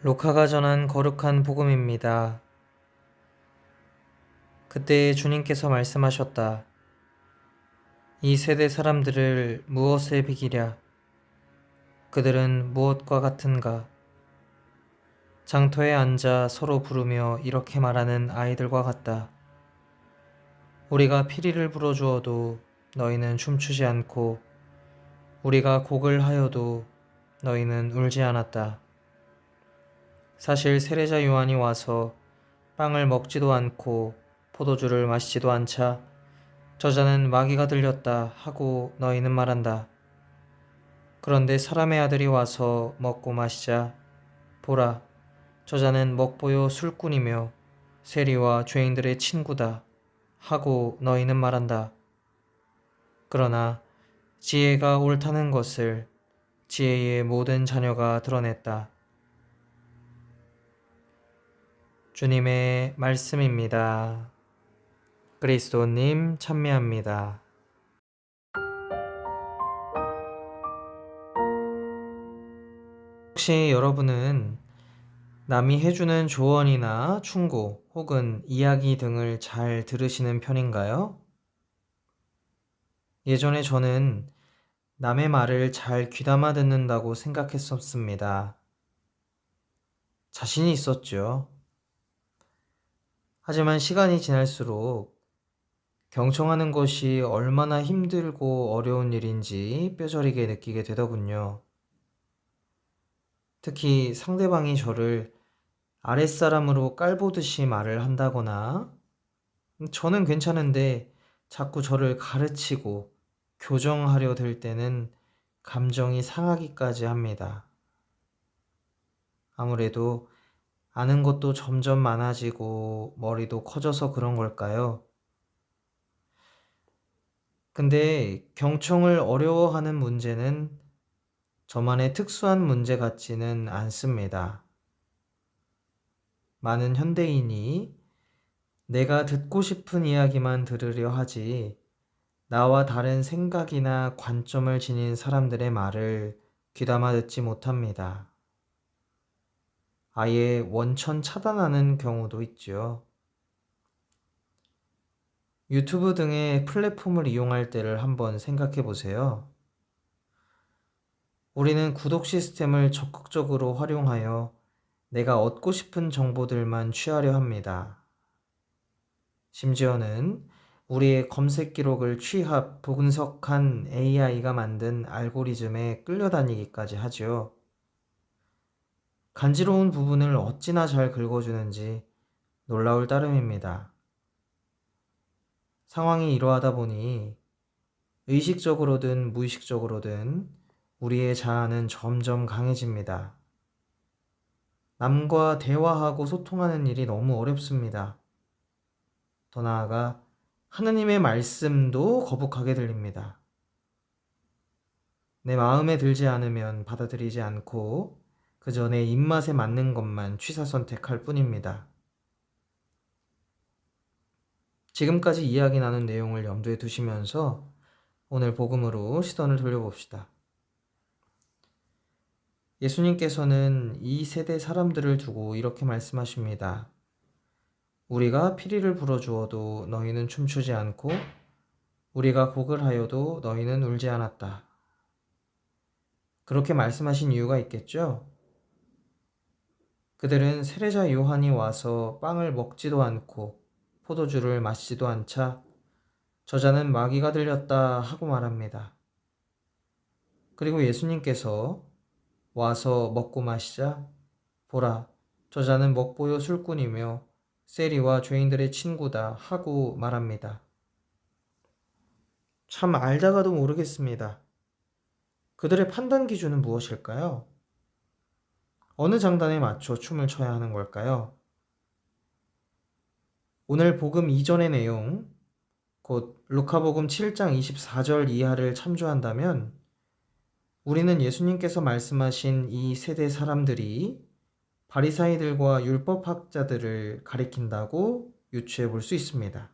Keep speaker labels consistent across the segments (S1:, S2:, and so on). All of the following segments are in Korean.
S1: 루카가 전한 거룩한 복음입니다. 그때 주님께서 말씀하셨다. 이 세대 사람들을 무엇에 비기랴? 그들은 무엇과 같은가? 장터에 앉아 서로 부르며 이렇게 말하는 아이들과 같다. 우리가 피리를 불어주어도 너희는 춤추지 않고 우리가 곡을 하여도 너희는 울지 않았다. 사실 세례자 요한이 와서 빵을 먹지도 않고 포도주를 마시지도 않자 저자는 마귀가 들렸다 하고 너희는 말한다. 그런데 사람의 아들이 와서 먹고 마시자 보라 저자는 먹보요 술꾼이며 세리와 죄인들의 친구다 하고 너희는 말한다. 그러나 지혜가 옳다는 것을 지혜의 모든 자녀가 드러냈다. 주님의 말씀입니다. 그리스도님 찬미합니다. 혹시 여러분은 남이 해주는 조언이나 충고 혹은 이야기 등을 잘 들으시는 편인가요? 예전에 저는 남의 말을 잘 귀담아 듣는다고 생각했었습니다. 자신이 있었죠. 하지만 시간이 지날수록 경청하는 것이 얼마나 힘들고 어려운 일인지 뼈저리게 느끼게 되더군요. 특히 상대방이 저를 아랫사람으로 깔보듯이 말을 한다거나 저는 괜찮은데 자꾸 저를 가르치고 교정하려 들 때는 감정이 상하기까지 합니다. 아무래도 아는 것도 점점 많아지고 머리도 커져서 그런 걸까요? 근데 경청을 어려워하는 문제는 저만의 특수한 문제 같지는 않습니다. 많은 현대인이 내가 듣고 싶은 이야기만 들으려 하지 나와 다른 생각이나 관점을 지닌 사람들의 말을 귀담아 듣지 못합니다. 아예 원천 차단하는 경우도 있죠. 유튜브 등의 플랫폼을 이용할 때를 한번 생각해 보세요. 우리는 구독 시스템을 적극적으로 활용하여 내가 얻고 싶은 정보들만 취하려 합니다. 심지어는 우리의 검색 기록을 취합, 분석한 AI가 만든 알고리즘에 끌려다니기까지 하죠. 간지러운 부분을 어찌나 잘 긁어주는지 놀라울 따름입니다. 상황이 이러하다 보니 의식적으로든 무의식적으로든 우리의 자아는 점점 강해집니다. 남과 대화하고 소통하는 일이 너무 어렵습니다. 더 나아가 하느님의 말씀도 거북하게 들립니다. 내 마음에 들지 않으면 받아들이지 않고 그저 내 입맛에 맞는 것만 취사 선택할 뿐입니다. 지금까지 이야기 나눈 내용을 염두에 두시면서 오늘 복음으로 시선을 돌려봅시다. 예수님께서는 이 세대 사람들을 두고 이렇게 말씀하십니다. 우리가 피리를 불어주어도 너희는 춤추지 않고 우리가 곡을 하여도 너희는 울지 않았다. 그렇게 말씀하신 이유가 있겠죠? 그들은 세례자 요한이 와서 빵을 먹지도 않고 포도주를 마시지도 않자 저자는 마귀가 들렸다 하고 말합니다. 그리고 예수님께서 와서 먹고 마시자 보라 저자는 먹보요 술꾼이며 세리와 죄인들의 친구다 하고 말합니다. 참 알다가도 모르겠습니다. 그들의 판단 기준은 무엇일까요? 어느 장단에 맞춰 춤을 춰야 하는 걸까요? 오늘 복음 이전의 내용, 곧 루카복음 7장 24절 이하를 참조한다면 우리는 예수님께서 말씀하신 이 세대 사람들이 바리사이들과 율법학자들을 가리킨다고 유추해 볼 수 있습니다.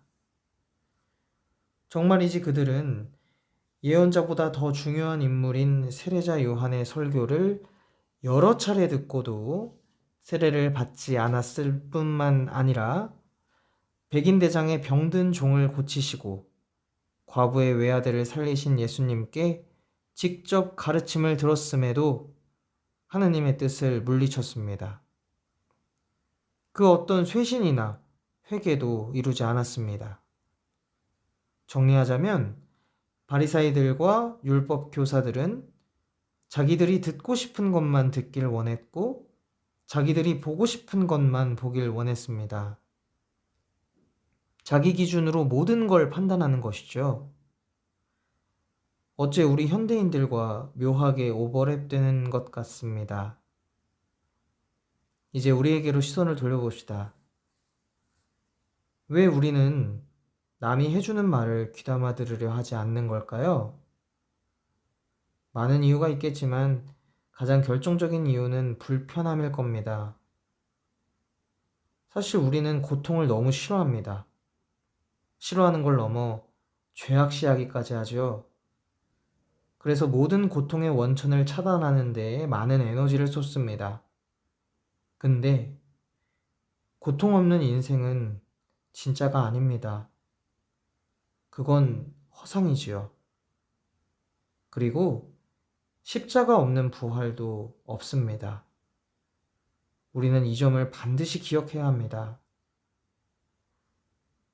S1: 정말이지 그들은 예언자보다 더 중요한 인물인 세례자 요한의 설교를 여러 차례 듣고도 세례를 받지 않았을 뿐만 아니라 백인 대장의 병든 종을 고치시고 과부의 외아들을 살리신 예수님께 직접 가르침을 들었음에도 하느님의 뜻을 물리쳤습니다. 그 어떤 쇄신이나 회개도 이루지 않았습니다. 정리하자면 바리사이들과 율법 교사들은 자기들이 듣고 싶은 것만 듣길 원했고 자기들이 보고 싶은 것만 보길 원했습니다. 자기 기준으로 모든 걸 판단하는 것이죠. 어째 우리 현대인들과 묘하게 오버랩되는 것 같습니다. 이제 우리에게로 시선을 돌려봅시다. 왜 우리는 남이 해주는 말을 귀담아 들으려 하지 않는 걸까요? 많은 이유가 있겠지만 가장 결정적인 이유는 불편함일 겁니다. 사실 우리는 고통을 너무 싫어합니다. 싫어하는 걸 넘어 죄악시하기까지 하죠. 그래서 모든 고통의 원천을 차단하는 데에 많은 에너지를 쏟습니다. 근데 고통 없는 인생은 진짜가 아닙니다. 그건 허상이지요. 그리고 십자가 없는 부활도 없습니다. 우리는 이 점을 반드시 기억해야 합니다.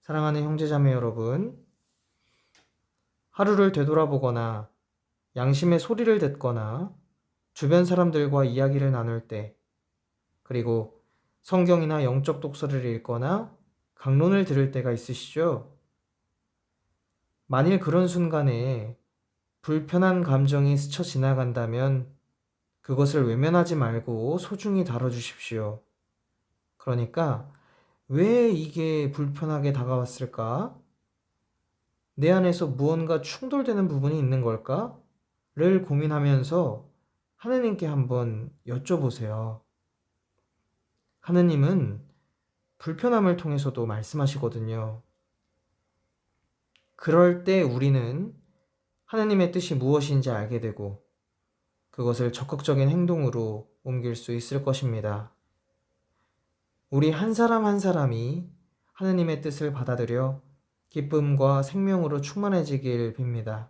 S1: 사랑하는 형제자매 여러분, 하루를 되돌아보거나 양심의 소리를 듣거나 주변 사람들과 이야기를 나눌 때, 그리고 성경이나 영적 독서를 읽거나 강론을 들을 때가 있으시죠? 만일 그런 순간에 불편한 감정이 스쳐 지나간다면 그것을 외면하지 말고 소중히 다뤄주십시오. 그러니까 왜 이게 불편하게 다가왔을까? 내 안에서 무언가 충돌되는 부분이 있는 걸까? 를 고민하면서 하느님께 한번 여쭤보세요. 하느님은 불편함을 통해서도 말씀하시거든요. 그럴 때 우리는 하느님의 뜻이 무엇인지 알게 되고 그것을 적극적인 행동으로 옮길 수 있을 것입니다. 우리 한 사람 한 사람이 하느님의 뜻을 받아들여 기쁨과 생명으로 충만해지길 빕니다.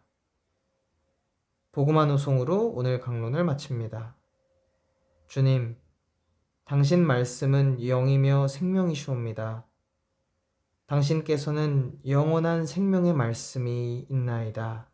S1: 복음한 후송으로 오늘 강론을 마칩니다. 주님, 당신 말씀은 영이며 생명이시옵니다. 당신께서는 영원한 생명의 말씀이 있나이다.